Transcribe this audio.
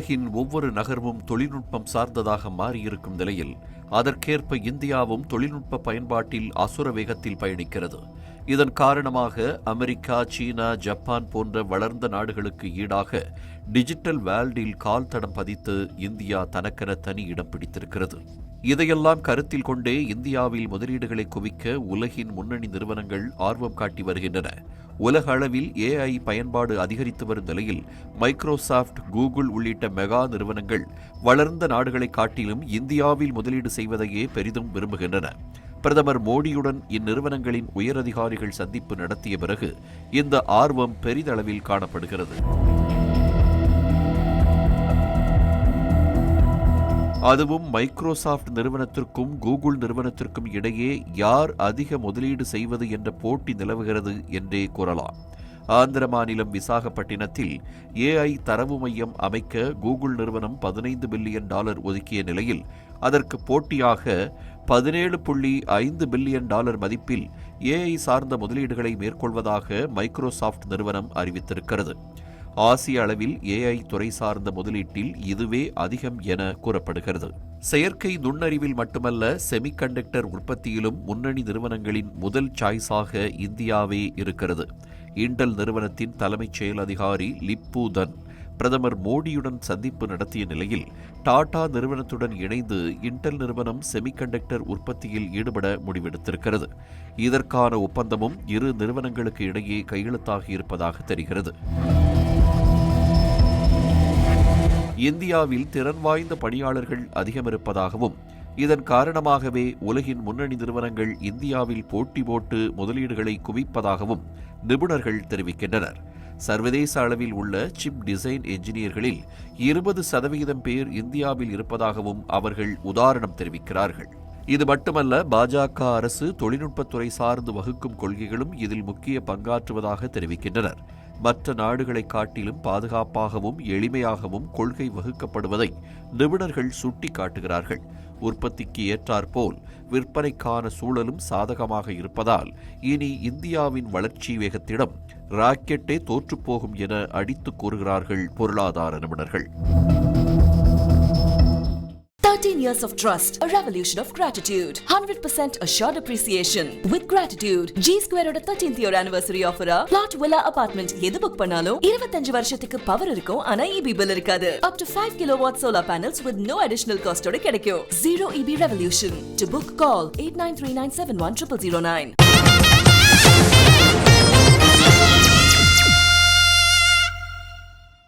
உலகின் ஒவ்வொரு நகர்வும் தொழில்நுட்பம் சார்ந்ததாக மாறியிருக்கும் நிலையில் அதற்கேற்ப இந்தியாவும் தொழில்நுட்ப பயன்பாட்டில் அசுர வேகத்தில் பயணிக்கிறது. இதன் காரணமாக அமெரிக்கா, சீனா, ஜப்பான் போன்ற வளர்ந்த நாடுகளுக்கு ஈடாக டிஜிட்டல் வேர்ல்டில் கால் தடம் பதித்து இந்தியா தனக்கென தனி இடம் பிடித்திருக்கிறது. இதையெல்லாம் கருத்தில் கொண்டே இந்தியாவில் முதலீடுகளை குவிக்க உலகின் முன்னணி நிறுவனங்கள் ஆர்வம் காட்டி வருகின்றன. உலக அளவில் AI பயன்பாடு அதிகரித்து வரும் நிலையில் மைக்ரோசாஃப்ட், கூகுள் உள்ளிட்ட மெகா நிறுவனங்கள் வளர்ந்த நாடுகளை காட்டிலும் இந்தியாவில் முதலீடு செய்வதையே பெரிதும் விரும்புகின்றன. பிரதமர் மோடியுடன் இந்நிறுவனங்களின் உயரதிகாரிகள் சந்திப்பு நடத்திய பிறகு இந்த ஆர்வம் பெரிதளவில் காணப்படுகிறது. அதுவும் மைக்ரோசாஃப்ட் நிறுவனத்திற்கும் கூகுள் நிறுவனத்திற்கும் இடையே யார் அதிக முதலீடு செய்வது என்ற போட்டி நிலவுகிறது என்றே கூறலாம். ஆந்திர மாநிலம் விசாகப்பட்டினத்தில் AI தரவு மையம் அமைக்க கூகுள் நிறுவனம் $15 பில்லியன் ஒதுக்கிய நிலையில் அதற்கு போட்டியாக $17.5 பில்லியன் மதிப்பில் AI சார்ந்த முதலீடுகளை மேற்கொள்வதாக மைக்ரோசாஃப்ட் நிறுவனம் அறிவித்திருக்கிறது. ஆசிய அளவில் AI துறை சார்ந்த முதலீட்டில் இதுவே அதிகம் என கூறப்படுகிறது. செயற்கை நுண்ணறிவில் மட்டுமல்ல, செமிகண்டக்டர் உற்பத்தியிலும் முன்னணி நிறுவனங்களின் முதல் சாய்ஸாக இந்தியாவே இருக்கிறது. இன்டெல் நிறுவனத்தின் தலைமைச் செயல் அதிகாரி லிப்பு தன் பிரதமர் மோடியுடன் சந்திப்பு நடத்திய நிலையில் டாடா நிறுவனத்துடன் இணைந்து இன்டெல் நிறுவனம் செமிகண்டக்டர் உற்பத்தியில் ஈடுபட முடிவெடுத்திருக்கிறது. இதற்கான ஒப்பந்தமும் இரு நிறுவனங்களுக்கு இடையே கையெழுத்தாகி இருப்பதாக தெரிகிறது. இந்தியாவில் திறன் வாய்ந்த பணியாளர்கள் அதிகமிருப்பதாகவும் இதன் காரணமாகவே உலகின் முன்னணி நிறுவனங்கள் இந்தியாவில் போட்டி போட்டு முதலீடுகளை குவிப்பதாகவும் நிபுணர்கள் தெரிவிக்கின்றனர். சர்வதேச அளவில் உள்ள சிப் டிசைன் என்ஜினியர்களில் 20% பேர் இந்தியாவில் இருப்பதாகவும் அவர்கள் உதாரணம் தெரிவிக்கிறார்கள். இது மட்டுமல்ல, பாஜக அரசு தொழில்நுட்பத்துறை சார்ந்து வகுக்கும் கொள்கைகளும் இதில் முக்கிய பங்காற்றுவதாக தெரிவிக்கின்றனர். மற்ற நாடுகளை காட்டிலும் பாதுகாப்பாகவும் எளிமையாகவும் கொள்கை வகுக்கப்படுவதை நிபுணர்கள் சுட்டிக்காட்டுகிறார்கள். உற்பத்திக்கு ஏற்றாற்போல் விற்பனைக்கான சூழலும் சாதகமாக இருப்பதால் இனி இந்தியாவின் வளர்ச்சி வேகத்திடம் ராக்கெட்டே தோற்றுப்போகும் என அடித்துக் கூறுகிறார்கள் பொருளாதார நிபுணர்கள். 13 years of trust, a revolution of gratitude, 100% assured appreciation. With gratitude, G Square oda 13th year anniversary offer plot villa apartment எது புக் பண்ணாலும் 25 வருஷத்துக்கு பவர் இருக்கும், ஆனா EB bill இருக்காது. Up to 5 kilowatt solar panels with no additional cost ஓட கிடைக்கும். Zero EB revolution. To book, call 8939710009.